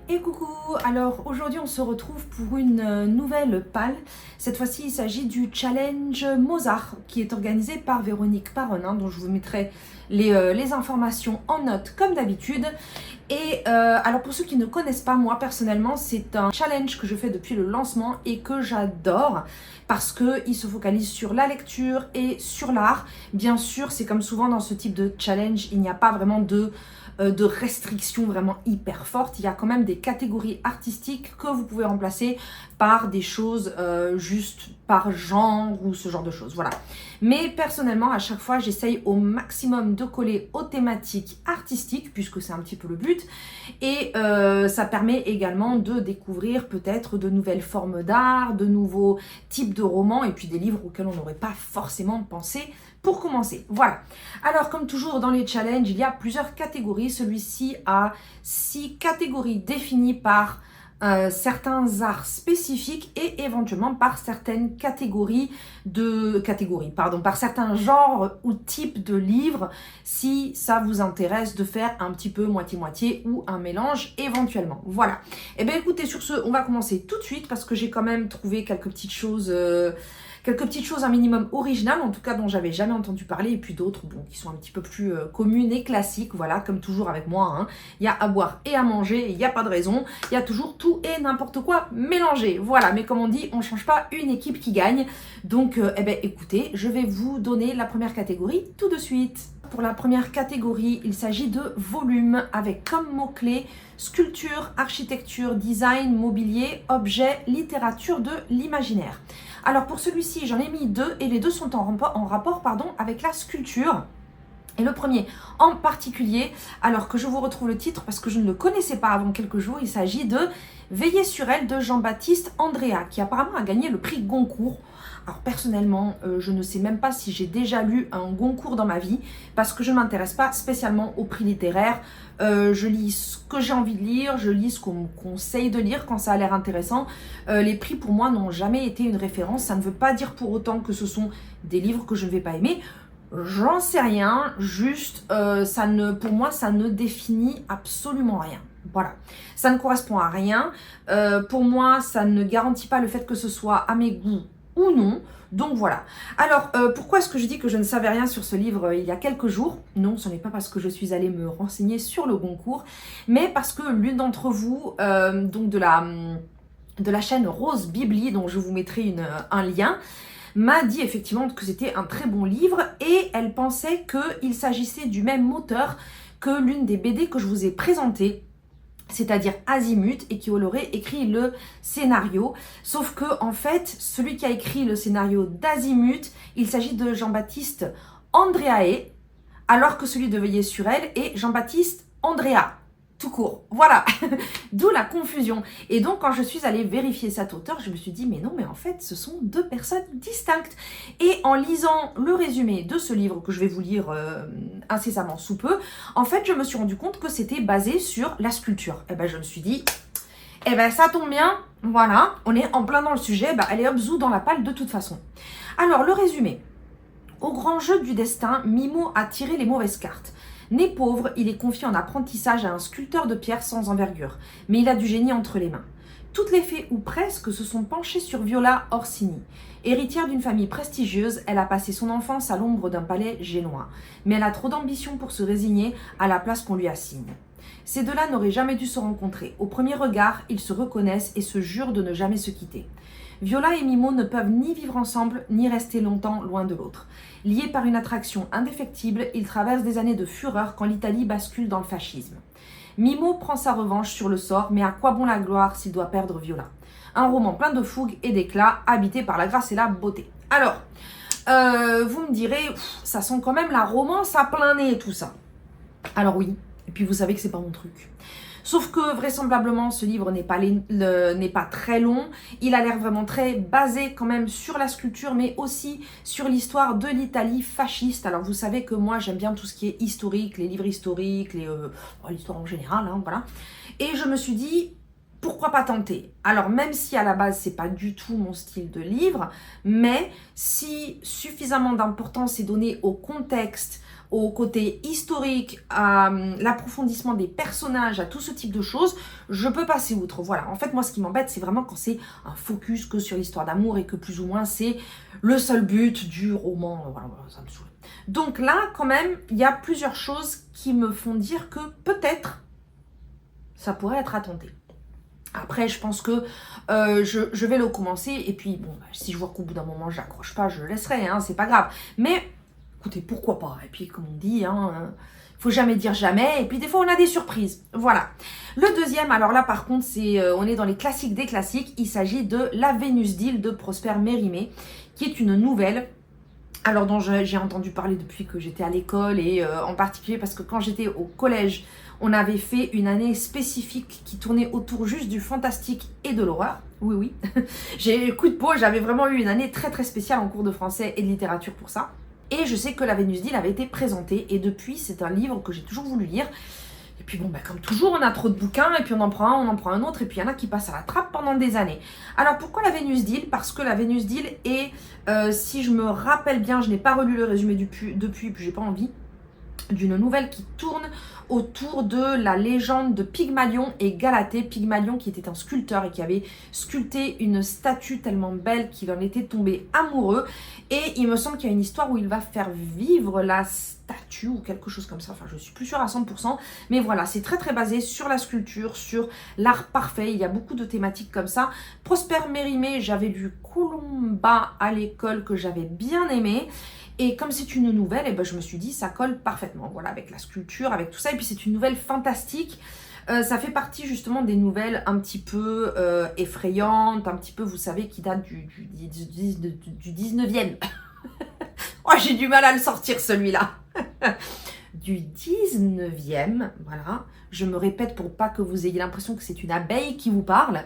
Et coucou, alors aujourd'hui on se retrouve pour une nouvelle palle. Cette fois-ci il s'agit du challenge Mozart qui est organisé par Véronique Paron, dont je vous mettrai les informations en note comme d'habitude. Et alors pour ceux qui ne connaissent pas, moi personnellement c'est un challenge que je fais depuis le lancement et que j'adore parce qu'il se focalise sur la lecture et sur l'art. Bien sûr, c'est comme souvent dans ce type de challenge, il n'y a pas vraiment de restrictions vraiment hyper fortes. Il y a quand même des catégories artistiques que vous pouvez remplacer par des choses juste par genre ou ce genre de choses, voilà. Mais personnellement, à chaque fois, j'essaye au maximum de coller aux thématiques artistiques, puisque c'est un petit peu le but, et ça permet également de découvrir peut-être de nouvelles formes d'art, de nouveaux types de romans, et puis des livres auxquels on n'aurait pas forcément pensé pour commencer. Voilà. Alors, comme toujours dans les challenges, il y a plusieurs catégories. Celui-ci a 6 catégories définies par certains arts spécifiques et éventuellement par certaines par certains genres ou types de livres, si ça vous intéresse de faire un petit peu moitié-moitié ou un mélange éventuellement. Voilà. Et bien écoutez, sur ce, on va commencer tout de suite parce que j'ai quand même trouvé quelques petites choses un minimum originales, en tout cas dont j'avais jamais entendu parler, et puis d'autres bon, qui sont un petit peu plus communes et classiques, voilà, comme toujours avec moi, il y a à boire et à manger, il n'y a pas de raison, il y a toujours tout et n'importe quoi mélangé, voilà, mais comme on dit, on ne change pas une équipe qui gagne, donc eh ben, écoutez, je vais vous donner la première catégorie tout de suite. Pour la première catégorie, il s'agit de volume, avec comme mots-clés sculpture, architecture, design, mobilier, objet, littérature de l'imaginaire. Alors pour celui-ci, j'en ai mis 2 et les deux sont en rapport avec la sculpture. Et le premier en particulier, alors que je vous retrouve le titre parce que je ne le connaissais pas avant quelques jours, il s'agit de Veiller sur elle de Jean-Baptiste Andréa, qui apparemment a gagné le prix Goncourt. Alors personnellement, je ne sais même pas si j'ai déjà lu un Goncourt dans ma vie, parce que je ne m'intéresse pas spécialement aux prix littéraires. Je lis ce que j'ai envie de lire, je lis ce qu'on me conseille de lire quand ça a l'air intéressant. Les prix pour moi n'ont jamais été une référence, ça ne veut pas dire pour autant que ce sont des livres que je ne vais pas aimer. J'en sais rien, juste pour moi ça ne définit absolument rien. Voilà, ça ne correspond à rien. Pour moi, ça ne garantit pas le fait que ce soit à mes goûts ou non. Donc voilà. Alors, pourquoi est-ce que je dis que je ne savais rien sur ce livre il y a quelques jours? Non, ce n'est pas parce que je suis allée me renseigner sur le Goncourt, mais parce que l'une d'entre vous, donc de la chaîne Rose Bibli, dont je vous mettrai un lien, m'a dit effectivement que c'était un très bon livre et elle pensait qu'il s'agissait du même auteur que l'une des BD que je vous ai présentées, c'est-à-dire Azimut, et qui aurait écrit le scénario. Sauf que, en fait, celui qui a écrit le scénario d'Azimut, il s'agit de Jean-Baptiste Andréae, alors que celui de Veiller sur elle est Jean-Baptiste Andréa, tout court. Voilà, d'où la confusion. Et donc, quand je suis allée vérifier cet auteur, je me suis dit, mais non, mais en fait, ce sont 2 personnes distinctes. Et en lisant le résumé de ce livre, que je vais vous lire incessamment sous peu, en fait, je me suis rendu compte que c'était basé sur la sculpture. Et ben, je me suis dit, eh ben, ça tombe bien, voilà, on est en plein dans le sujet, ben, allez hop, zou dans la palle de toute façon. Alors, le résumé. Au grand jeu du destin, Mimo a tiré les mauvaises cartes. Né pauvre, il est confié en apprentissage à un sculpteur de pierre sans envergure, mais il a du génie entre les mains. Toutes les fées, ou presque, se sont penchées sur Viola Orsini. Héritière d'une famille prestigieuse, elle a passé son enfance à l'ombre d'un palais génois, mais elle a trop d'ambition pour se résigner à la place qu'on lui assigne. Ces deux-là n'auraient jamais dû se rencontrer. Au premier regard, ils se reconnaissent et se jurent de ne jamais se quitter. Viola et Mimo ne peuvent ni vivre ensemble, ni rester longtemps loin de l'autre. Liés par une attraction indéfectible, ils traversent des années de fureur quand l'Italie bascule dans le fascisme. Mimo prend sa revanche sur le sort, mais à quoi bon la gloire s'il doit perdre Viola? Un roman plein de fougue et d'éclat, habité par la grâce et la beauté. Alors, vous me direz, ça sent quand même la romance à plein nez tout ça. Alors oui, et puis vous savez que c'est pas mon truc. Sauf que vraisemblablement, ce livre n'est pas très long. Il a l'air vraiment très basé quand même sur la sculpture, mais aussi sur l'histoire de l'Italie fasciste. Alors vous savez que moi, j'aime bien tout ce qui est historique, les livres historiques, l'histoire en général, voilà. Et je me suis dit, pourquoi pas tenter? Alors même si à la base, c'est pas du tout mon style de livre, mais si suffisamment d'importance est donnée au contexte, au côté historique, à l'approfondissement des personnages, à tout ce type de choses, je peux passer outre. Voilà, en fait, moi, ce qui m'embête, c'est vraiment quand c'est un focus que sur l'histoire d'amour et que plus ou moins c'est le seul but du roman. Voilà, ça me saoule. Donc là, quand même, il y a plusieurs choses qui me font dire que peut-être ça pourrait être à tenter. Après, je pense que je vais le commencer. Et puis, bon, si je vois qu'au bout d'un moment, je n'accroche pas, je le laisserai. Hein, c'est pas grave. Mais, écoutez, pourquoi pas. Et puis, comme on dit, hein, faut jamais dire jamais. Et puis, des fois, on a des surprises. Voilà. Le deuxième, alors là, par contre, on est dans les classiques des classiques. Il s'agit de La Vénus d'Île de Prosper Mérimée, qui est une nouvelle. Alors, dont j'ai entendu parler depuis que j'étais à l'école. Et en particulier parce que quand j'étais au collège, on avait fait une année spécifique qui tournait autour juste du fantastique et de l'horreur. Oui, oui. J'ai coup de peau, j'avais vraiment eu une année très très spéciale en cours de français et de littérature pour ça. Et je sais que La Vénus d'Île avait été présentée. Et depuis, c'est un livre que j'ai toujours voulu lire. Et puis bon, comme toujours, on a trop de bouquins. Et puis on en prend un, on en prend un autre. Et puis il y en a qui passent à la trappe pendant des années. Alors pourquoi La Vénus d'Île? Parce que La Vénus d'Île est, si je me rappelle bien, je n'ai pas relu le résumé depuis, puis j'ai pas envie, d'une nouvelle qui tourne autour de la légende de Pygmalion et Galatée. Pygmalion qui était un sculpteur et qui avait sculpté une statue tellement belle qu'il en était tombé amoureux. Et il me semble qu'il y a une histoire où il va faire vivre la statue ou quelque chose comme ça. Enfin, je suis plus sûre à 100%. Mais voilà, c'est très très basé sur la sculpture, sur l'art parfait. Il y a beaucoup de thématiques comme ça. Prosper Mérimée, j'avais lu Colomba à l'école que j'avais bien aimé. Et comme c'est une nouvelle, je me suis dit, ça colle parfaitement, voilà, avec la sculpture, avec tout ça. Et puis c'est une nouvelle fantastique. Ça fait partie justement des nouvelles un petit peu effrayantes, un petit peu, vous savez, qui datent du 19e. Oh, j'ai du mal à le sortir celui-là. Du 19e, voilà. Je me répète pour pas que vous ayez l'impression que c'est une abeille qui vous parle.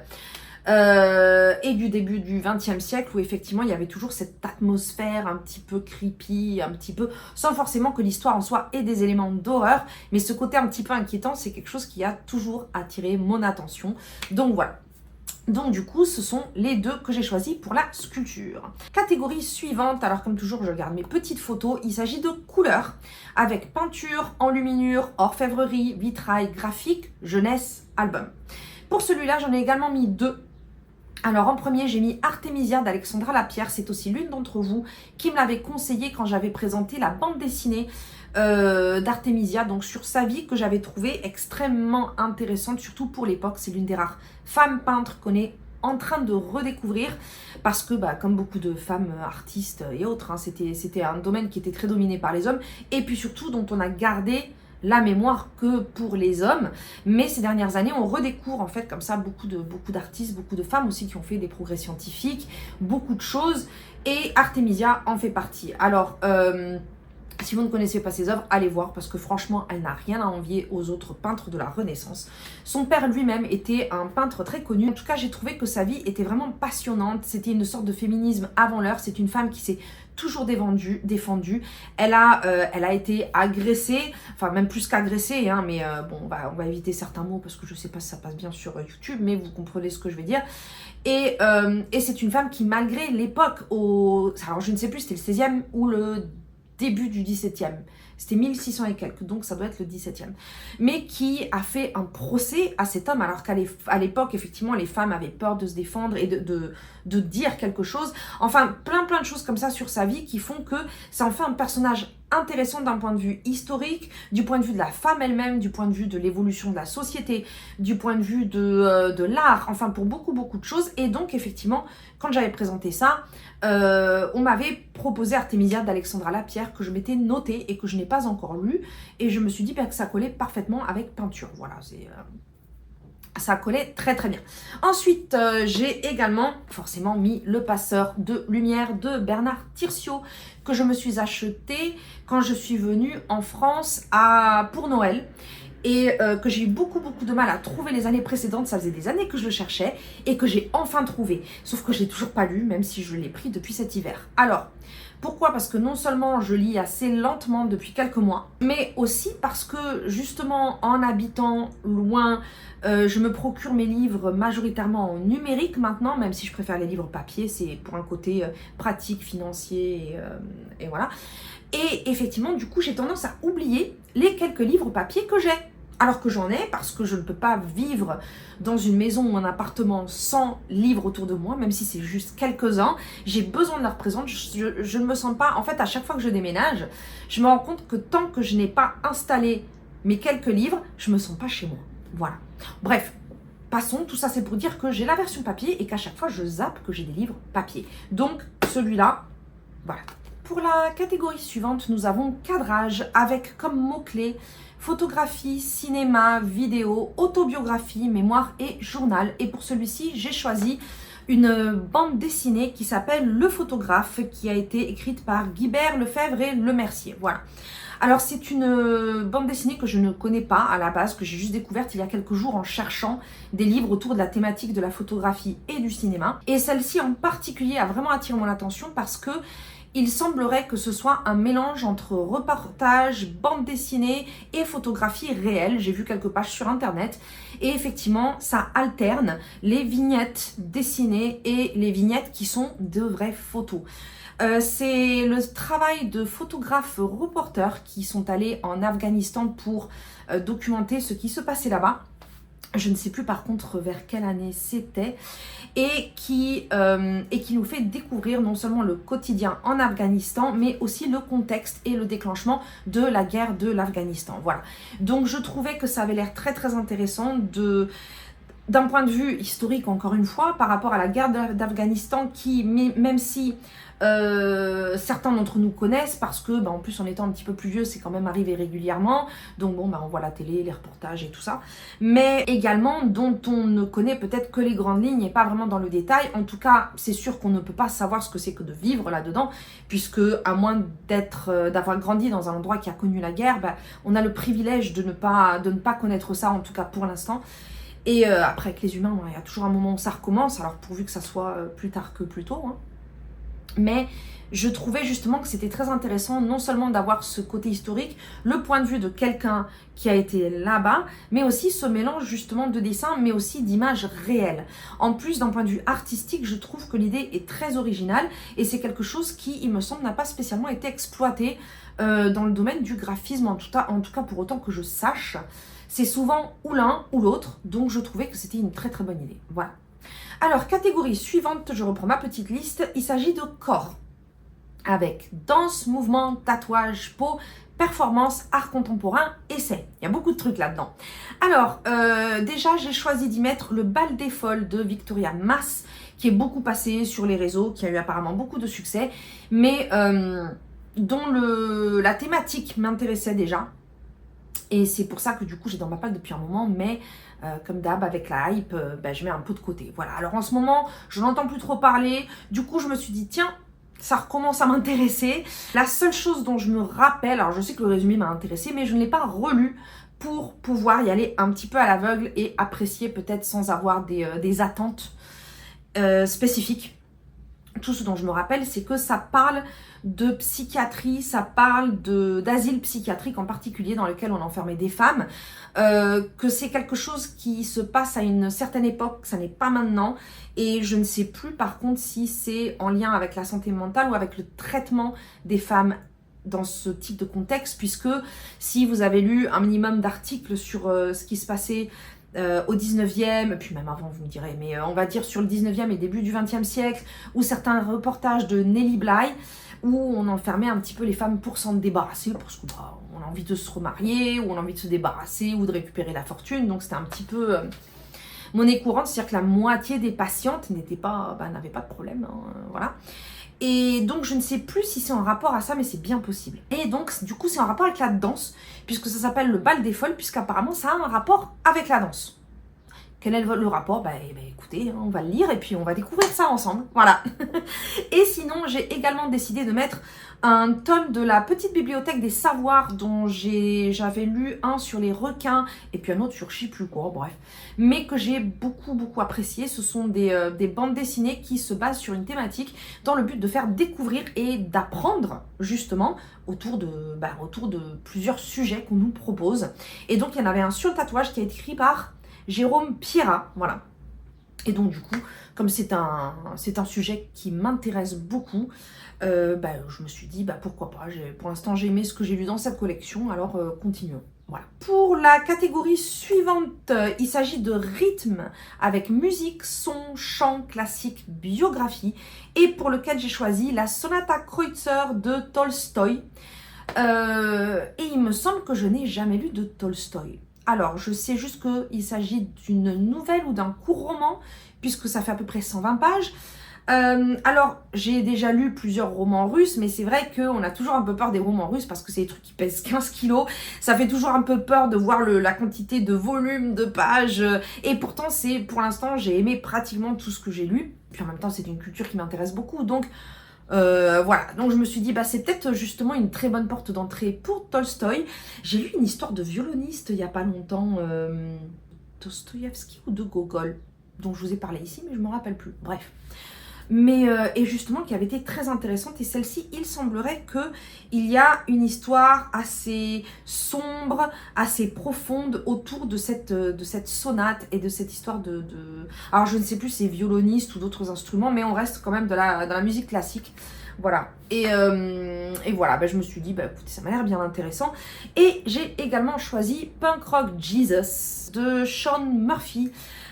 Et du début du XXe siècle où effectivement il y avait toujours cette atmosphère un petit peu creepy, un petit peu, sans forcément que l'histoire en soi ait des éléments d'horreur, mais ce côté un petit peu inquiétant, c'est quelque chose qui a toujours attiré mon attention. Donc voilà. Donc du coup, ce sont les deux que j'ai choisis pour la sculpture. Catégorie suivante, alors comme toujours, je garde mes petites photos. Il s'agit de couleurs, avec peinture, enluminure, orfèvrerie, vitrail, graphique, jeunesse, album. Pour celui-là, j'en ai également mis deux. Alors en premier, j'ai mis Artémisia d'Alexandra Lapierre. C'est aussi l'une d'entre vous qui me l'avait conseillé quand j'avais présenté la bande dessinée d'Artémisia, donc sur sa vie, que j'avais trouvé extrêmement intéressante, surtout pour l'époque. C'est l'une des rares femmes peintres qu'on est en train de redécouvrir parce que comme beaucoup de femmes artistes et autres, hein, c'était un domaine qui était très dominé par les hommes et puis surtout dont on a gardé la mémoire que pour les hommes. Mais ces dernières années, on redécouvre en fait comme ça beaucoup d'artistes, beaucoup de femmes aussi qui ont fait des progrès scientifiques, beaucoup de choses, et Artémisia en fait partie. Alors, si vous ne connaissez pas ses œuvres, allez voir parce que franchement, elle n'a rien à envier aux autres peintres de la Renaissance. Son père lui-même était un peintre très connu. En tout cas, j'ai trouvé que sa vie était vraiment passionnante. C'était une sorte de féminisme avant l'heure. C'est une femme qui s'est toujours défendue. Elle a été agressée, enfin même plus qu'agressée, hein, mais bon, on va éviter certains mots parce que je sais pas si ça passe bien sur YouTube, mais vous comprenez ce que je veux dire. Et c'est une femme qui, malgré l'époque, alors je ne sais plus, c'était le 16e ou le début du 17e. C'était 1600 et quelques, donc ça doit être le 17e. Mais qui a fait un procès à cet homme, alors qu'à l'époque, effectivement, les femmes avaient peur de se défendre et de dire quelque chose. Enfin, plein de choses comme ça sur sa vie qui font que ça en fait un personnage intéressant d'un point de vue historique, du point de vue de la femme elle-même, du point de vue de l'évolution de la société, du point de vue de l'art, enfin pour beaucoup de choses. Et donc, effectivement, quand j'avais présenté ça, on m'avait proposé Artémisia d'Alexandra Lapierre que je m'étais notée et que je n'ai pas encore lu, et je me suis dit que ça collait parfaitement avec peinture. Voilà, ça collait très bien. Ensuite, j'ai également forcément mis Le Passeur de Lumière de Bernard Tirsiot que je me suis acheté quand je suis venue en France pour Noël. Et que j'ai eu beaucoup de mal à trouver les années précédentes. Ça faisait des années que je le cherchais et que j'ai enfin trouvé. Sauf que je l'ai toujours pas lu, même si je l'ai pris depuis cet hiver. Alors, pourquoi? Parce que non seulement je lis assez lentement depuis quelques mois, mais aussi parce que justement en habitant loin, je me procure mes livres majoritairement en numérique maintenant, même si je préfère les livres papier, c'est pour un côté pratique, financier et voilà. Et effectivement, du coup, j'ai tendance à oublier les quelques livres papier que j'ai. Alors que j'en ai, parce que je ne peux pas vivre dans une maison ou un appartement sans livres autour de moi, même si c'est juste quelques-uns. J'ai besoin de leur présence. Je ne me sens pas... En fait, à chaque fois que je déménage, je me rends compte que tant que je n'ai pas installé mes quelques livres, je ne me sens pas chez moi. Voilà. Bref, passons. Tout ça, c'est pour dire que j'ai la version papier et qu'à chaque fois, je zappe que j'ai des livres papier. Donc, celui-là, voilà. Pour la catégorie suivante, nous avons cadrage avec comme mots-clés photographie, cinéma, vidéo, autobiographie, mémoire et journal. Et pour celui-ci, j'ai choisi une bande dessinée qui s'appelle Le photographe, qui a été écrite par Guibert Lefebvre et Lemercier. Voilà. Alors c'est une bande dessinée que je ne connais pas à la base, que j'ai juste découverte il y a quelques jours en cherchant des livres autour de la thématique de la photographie et du cinéma. Et celle-ci en particulier a vraiment attiré mon attention parce que il semblerait que ce soit un mélange entre reportage, bande dessinée et photographie réelle. J'ai vu quelques pages sur internet et effectivement ça alterne les vignettes dessinées et les vignettes qui sont de vraies photos. C'est le travail de photographes reporters qui sont allés en Afghanistan pour documenter ce qui se passait là-bas. Je ne sais plus par contre vers quelle année c'était, et qui nous fait découvrir non seulement le quotidien en Afghanistan, mais aussi le contexte et le déclenchement de la guerre de l'Afghanistan. Voilà. Donc je trouvais que ça avait l'air très très intéressant d'un point de vue historique, encore une fois, par rapport à la guerre d'Afghanistan, qui, même si certains d'entre nous connaissent, parce que, en plus, en étant un petit peu plus vieux, c'est quand même arrivé régulièrement, donc bon, on voit la télé, les reportages et tout ça, mais également dont on ne connaît peut-être que les grandes lignes et pas vraiment dans le détail. En tout cas, c'est sûr qu'on ne peut pas savoir ce que c'est que de vivre là-dedans, puisque, à moins d'avoir grandi dans un endroit qui a connu la guerre, on a le privilège de ne pas connaître ça, en tout cas pour l'instant. Et après, avec les humains, il y a toujours un moment où ça recommence, alors pourvu que ça soit plus tard que plus tôt. Hein. Mais je trouvais justement que c'était très intéressant, non seulement d'avoir ce côté historique, le point de vue de quelqu'un qui a été là-bas, mais aussi ce mélange justement de dessins, mais aussi d'images réelles. En plus, d'un point de vue artistique, je trouve que l'idée est très originale et c'est quelque chose qui, il me semble, n'a pas spécialement été exploité dans le domaine du graphisme, en tout cas pour autant que je sache. C'est souvent ou l'un ou l'autre, donc je trouvais que c'était une très très bonne idée. Voilà. Alors, catégorie suivante, je reprends ma petite liste. Il s'agit de corps, avec danse, mouvement, tatouage, peau, performance, art contemporain, essai. Il y a beaucoup de trucs là-dedans. Alors, déjà, j'ai choisi d'y mettre le bal des folles de Victoria Mass, qui est beaucoup passé sur les réseaux, qui a eu apparemment beaucoup de succès, mais dont la thématique m'intéressait déjà. Et c'est pour ça que du coup j'ai dans ma palle depuis un moment, mais comme d'hab avec la hype, je mets un peu de côté. Voilà, alors en ce moment je n'entends plus trop parler, du coup je me suis dit tiens, ça recommence à m'intéresser. La seule chose dont je me rappelle, alors je sais que le résumé m'a intéressé, mais je ne l'ai pas relu pour pouvoir y aller un petit peu à l'aveugle et apprécier peut-être sans avoir des attentes spécifiques. Tout ce dont je me rappelle, c'est que ça parle de psychiatrie, ça parle d'asile psychiatrique en particulier dans lequel on enfermait des femmes, que c'est quelque chose qui se passe à une certaine époque, ça n'est pas maintenant, et je ne sais plus par contre si c'est en lien avec la santé mentale ou avec le traitement des femmes dans ce type de contexte, puisque si vous avez lu un minimum d'articles sur ce qui se passait au 19e, puis même avant vous me direz, mais on va dire sur le 19e et début du 20e siècle, ou certains reportages de Nelly Bly, où on enfermait un petit peu les femmes pour s'en débarrasser, parce qu'on a envie de se remarier, ou on a envie de se débarrasser, ou de récupérer la fortune, donc c'était un petit peu monnaie courante, c'est-à-dire que la moitié des patientes n'avaient pas de problème, hein, voilà. Et donc je ne sais plus si c'est en rapport à ça, mais c'est bien possible. Et donc du coup c'est en rapport avec la danse, puisque ça s'appelle le bal des folles, puisqu'apparemment ça a un rapport avec la danse. Quel est le rapport? Écoutez, on va le lire et puis on va découvrir ça ensemble. Voilà. Et sinon, j'ai également décidé de mettre un tome de la petite bibliothèque des savoirs dont j'avais lu un sur les requins et puis un autre sur je sais plus quoi, bref. Mais que j'ai beaucoup apprécié. Ce sont des bandes dessinées qui se basent sur une thématique dans le but de faire découvrir et d'apprendre justement autour de plusieurs sujets qu'on nous propose. Et donc, il y en avait un sur le tatouage qui a été écrit par Jérôme Pierrat, voilà. Et donc du coup, comme c'est un sujet qui m'intéresse beaucoup, je me suis dit pourquoi pas. Pour l'instant j'ai aimé ce que j'ai lu dans cette collection, alors continuons. Voilà. Pour la catégorie suivante, il s'agit de rythme avec musique, son, chant, classique, biographie, et pour lequel j'ai choisi la Sonata Kreutzer de Tolstoï. Et il me semble que je n'ai jamais lu de Tolstoï. Alors, je sais juste qu'il s'agit d'une nouvelle ou d'un court roman, puisque ça fait à peu près 120 pages. Alors, j'ai déjà lu plusieurs romans russes, mais c'est vrai qu'on a toujours un peu peur des romans russes parce que c'est des trucs qui pèsent 15 kilos. Ça fait toujours un peu peur de voir la quantité de volume, de pages. Et pourtant, pour l'instant, j'ai aimé pratiquement tout ce que j'ai lu. Puis en même temps, c'est une culture qui m'intéresse beaucoup. Donc, voilà. Donc, je me suis dit, c'est peut-être justement une très bonne porte d'entrée pour Tolstoï. J'ai lu une histoire de violoniste il n'y a pas longtemps. Dostoïevski ou de Gogol, dont je vous ai parlé ici, mais je ne me rappelle plus. Bref. Et justement qui avait été très intéressante, et celle-ci, il semblerait qu'il y a une histoire assez sombre, assez profonde autour de cette sonate et de cette histoire alors je ne sais plus si c'est violoniste ou d'autres instruments, mais on reste quand même dans la musique classique. Voilà, et voilà, je me suis dit, écoutez, ça m'a l'air bien intéressant. Et j'ai également choisi Punk Rock Jesus de Sean Murphy.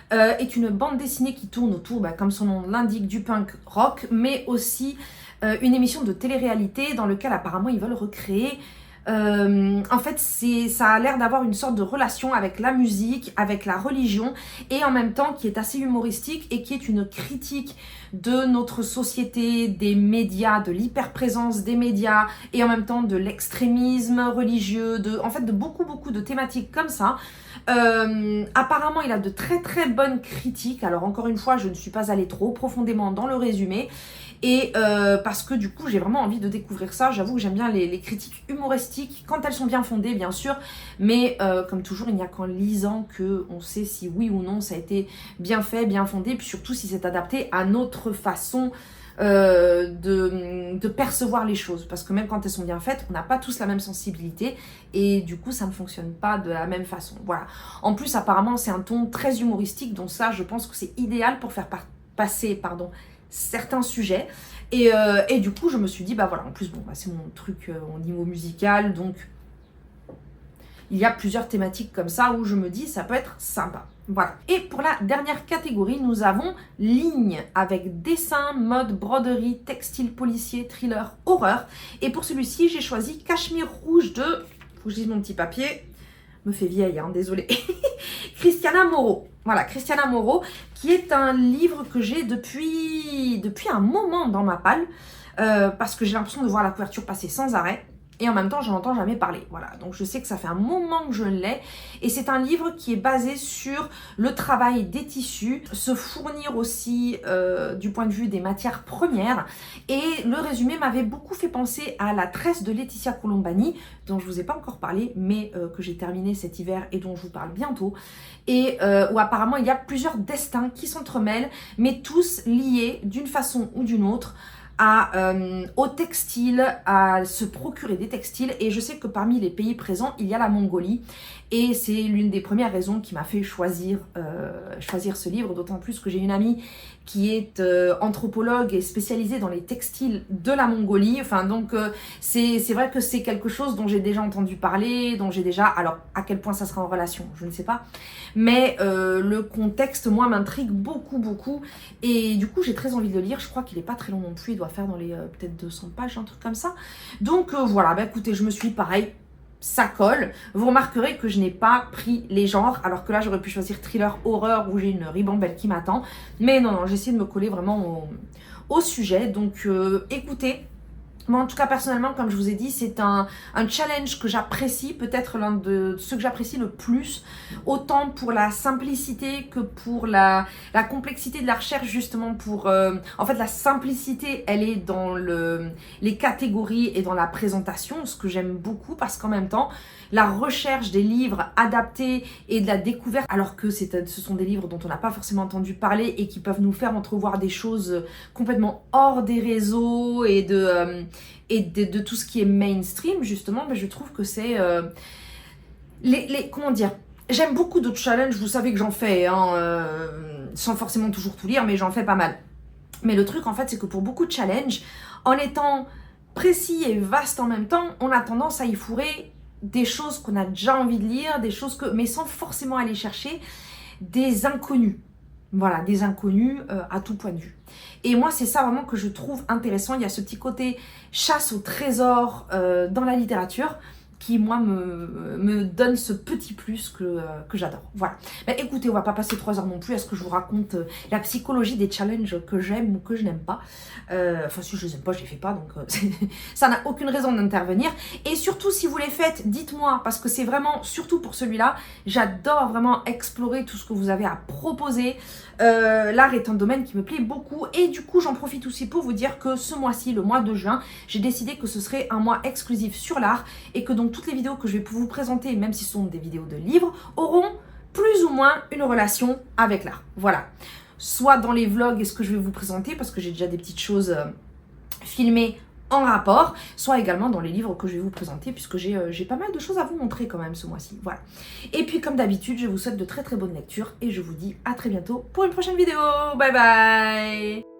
Est une bande dessinée qui tourne autour, comme son nom l'indique, du punk rock, mais aussi une émission de télé-réalité dans laquelle apparemment ils veulent recréer. En fait, ça a l'air d'avoir une sorte de relation avec la musique, avec la religion, et en même temps qui est assez humoristique et qui est une critique de notre société, des médias, de l'hyperprésence des médias, et en même temps de l'extrémisme religieux, en fait de beaucoup de thématiques comme ça. Apparemment, il a de très très bonnes critiques. Alors encore une fois, je ne suis pas allée trop profondément dans le résumé. Et parce que du coup, j'ai vraiment envie de découvrir ça. J'avoue que j'aime bien les critiques humoristiques, quand elles sont bien fondées, bien sûr. Mais comme toujours, il n'y a qu'en lisant qu'on sait si oui ou non ça a été bien fait, bien fondé. Puis surtout si c'est adapté à notre façon de percevoir les choses, parce que même quand elles sont bien faites, on n'a pas tous la même sensibilité et du coup ça ne fonctionne pas de la même façon. Voilà. En plus apparemment c'est un ton très humoristique, donc ça je pense que c'est idéal pour faire passer certains sujets, et du coup je me suis dit voilà, en plus c'est mon truc au niveau musical, donc il y a plusieurs thématiques comme ça où je me dis ça peut être sympa. Voilà. Et pour la dernière catégorie, nous avons ligne avec dessin, mode, broderie, textile, policier, thriller, horreur. Et pour celui-ci, j'ai choisi Cachemire rouge de... Faut que je dise mon petit papier. Me fait vieille, désolée. Christiana Moreau. Voilà, Christiana Moreau, qui est un livre que j'ai depuis un moment dans ma palle, parce que j'ai l'impression de voir la couverture passer sans arrêt. Et en même temps, je n'en entends jamais parler. Voilà, donc je sais que ça fait un moment que je l'ai. Et c'est un livre qui est basé sur le travail des tissus, se fournir aussi du point de vue des matières premières. Et le résumé m'avait beaucoup fait penser à La Tresse de Laetitia Colombani, dont je ne vous ai pas encore parlé, mais que j'ai terminé cet hiver et dont je vous parle bientôt. Et où apparemment il y a plusieurs destins qui s'entremêlent, mais tous liés d'une façon ou d'une autre au textile, à se procurer des textiles. Et je sais que parmi les pays présents, il y a la Mongolie. Et c'est l'une des premières raisons qui m'a fait choisir ce livre, d'autant plus que j'ai une amie qui est anthropologue et spécialisée dans les textiles de la Mongolie. Enfin, donc, c'est vrai que c'est quelque chose dont j'ai déjà entendu parler, alors, à quel point ça sera en relation, je ne sais pas. Mais le contexte, moi, m'intrigue beaucoup. Et du coup, j'ai très envie de le lire. Je crois qu'il n'est pas très long non plus. Il doit faire dans les peut-être 200 pages, un truc comme ça. Donc, voilà. Écoutez, je me suis pareil. Ça colle. Vous remarquerez que je n'ai pas pris les genres, alors que là j'aurais pu choisir thriller, horreur, où j'ai une ribambelle qui m'attend. Mais non, j'ai essayé de me coller vraiment au sujet. Donc écoutez, moi en tout cas personnellement, comme je vous ai dit, c'est un challenge que j'apprécie, peut-être l'un de ceux que j'apprécie le plus, autant pour la simplicité que pour la complexité de la recherche, justement pour... en fait la simplicité, elle est dans les catégories et dans la présentation, ce que j'aime beaucoup, parce qu'en même temps, la recherche des livres adaptés et de la découverte, alors que ce sont des livres dont on n'a pas forcément entendu parler et qui peuvent nous faire entrevoir des choses complètement hors des réseaux et de tout ce qui est mainstream, justement, je trouve que c'est... comment dire, j'aime beaucoup d'autres challenges, vous savez que j'en fais, sans forcément toujours tout lire, mais j'en fais pas mal. Mais le truc en fait, c'est que pour beaucoup de challenges, en étant précis et vaste en même temps, on a tendance à y fourrer des choses qu'on a déjà envie de lire, des choses mais sans forcément aller chercher des inconnus. Voilà, des inconnus à tout point de vue. Et moi, c'est ça vraiment que je trouve intéressant. Il y a ce petit côté chasse au trésor dans la littérature qui, moi, me donne ce petit plus que j'adore. Voilà. Ben, écoutez, on va pas passer 3 heures non plus à ce que je vous raconte la psychologie des challenges que j'aime ou que je n'aime pas. Enfin, si je les aime pas, je les fais pas, donc ça n'a aucune raison d'intervenir. Et surtout, si vous les faites, dites-moi, parce que c'est vraiment, surtout pour celui-là, j'adore vraiment explorer tout ce que vous avez à proposer. L'art est un domaine qui me plaît beaucoup et du coup, j'en profite aussi pour vous dire que ce mois-ci, le mois de juin, j'ai décidé que ce serait un mois exclusif sur l'art et que donc toutes les vidéos que je vais vous présenter, même si ce sont des vidéos de livres, auront plus ou moins une relation avec l'art. Voilà. Soit dans les vlogs et ce que je vais vous présenter, parce que j'ai déjà des petites choses filmées en rapport, soit également dans les livres que je vais vous présenter, puisque j'ai pas mal de choses à vous montrer quand même ce mois-ci. Voilà. Et puis comme d'habitude, je vous souhaite de très très bonnes lectures et je vous dis à très bientôt pour une prochaine vidéo. Bye bye.